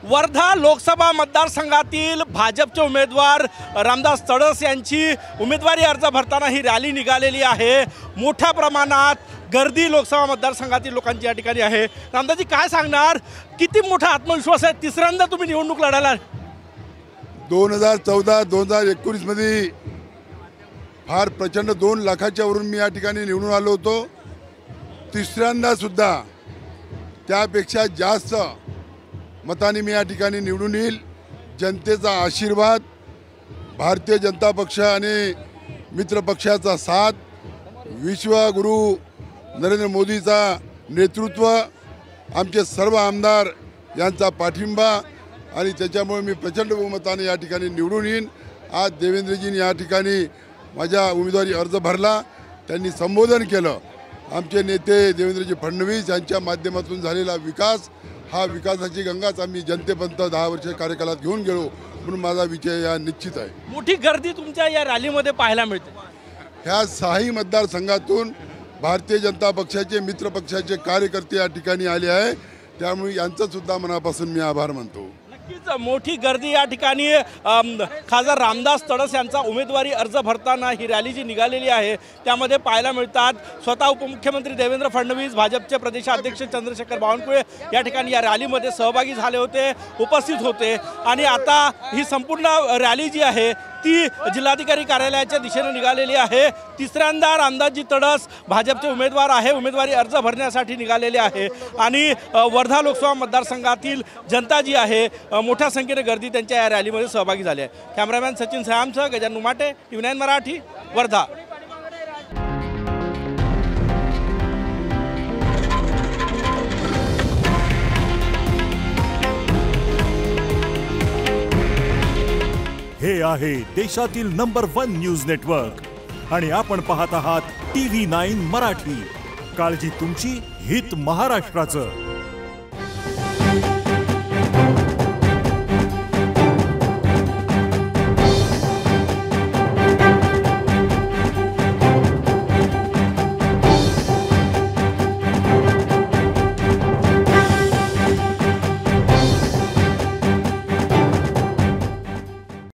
वर्धा लोकसभा मतदारसंघातील भाजपचे उमेदवार रामदास तडस यांची उमेदवारी अर्ज भरताना ही रॅली निघालेली आहे। मोठ्या प्रमाणात गर्दी लोकसभा मतदारसंघातील लोकांची या ठिकाणी आहे। रामदासजी काय सांगणार, किती मोठा आत्मविश्वास आहे? तिसऱ्यांदा तुम्ही निवडणूक लढायला 2014-2019 मध्ये फार प्रचंड 2 लाखाच्या वरून मी या ठिकाणी निवडून आलो होतो। तिसऱ्यांदा सुद्धा त्यापेक्षा जास्त मताने मी या ठिकाणी निवडून येईल। जनतेचा आशीर्वाद, भारतीय जनता पक्ष आणि मित्र पक्षाचा साथ, विश्वगुरु नरेंद्र मोदीचा नेतृत्व, आमचे सर्व आमदार यांचा पाठिंबा आणि त्याच्यामुळे मी प्रचंड बहुमताने या ठिकाणी निवडून येईन। आज देवेंद्रजींनी या ठिकाणी माझ्या उमेदवारी अर्ज भरला, त्यांनी संबोधन केलं। आमचे नेते देवेंद्रजी फडणवीस यांच्या माध्यमातून झालेला विकास, हा विकासाची गंगाच आम्ही जनतेपर्यंत 10 वर्ष कार्यकालात घेऊन गेलो, म्हणून माझा विजय या निश्चित आहे। मोठी गर्दी तुमच्या या रॅलीमध्ये पाहायला मिळते। ह्या 6 मतदारसंघातून भारतीय जनता पक्षाचे मित्र पक्षाचे कार्यकर्ते या ठिकाणी आले आहे, त्यामुळे यांचं सुद्धा मनापासून मी आभार मानतो। नक्कीच मोठी गर्दी या ठिकाणी खासदार रामदास तडस यांचा उमेदवारी अर्ज भरताना ही रॅली जी निघालेली आहे त्यामध्ये पाहायला मिळतात। स्वतः उपमुख्यमंत्री देवेंद्र फडणवीस, भाजपचे प्रदेशाध्यक्ष चंद्रशेखर बावनकुळे या ठिकाणी या रॅलीमध्ये सहभागी झाले होते, उपस्थित होते। आणि आता ही संपूर्ण रॅली जी आहे ती जिल्हाधिकारी कार्यालयाच्या दिशेने निघालेली आहे। तिसऱ्यांदा रामदासजी तडस भाजपचे उमेदवार आहे, उमेदवारी अर्ज भरण्यासाठी निघालेले आहे। आणि वर्धा लोकसभा मतदारसंघातील जनता जी आहे मोठ्या संख्येने गर्दी त्यांच्या या रॅलीमध्ये सहभागी झाली आहे। कॅमेरामॅन सचिन सयामसह गजानन उमाटे, TV9 मराठी, वर्धा। हे आहे देशातील नंबर 1 न्यूज नेटवर्क आणि आपण पाहत आहात TV9 मराठी। काळजी तुमची, हित महाराष्ट्राचं।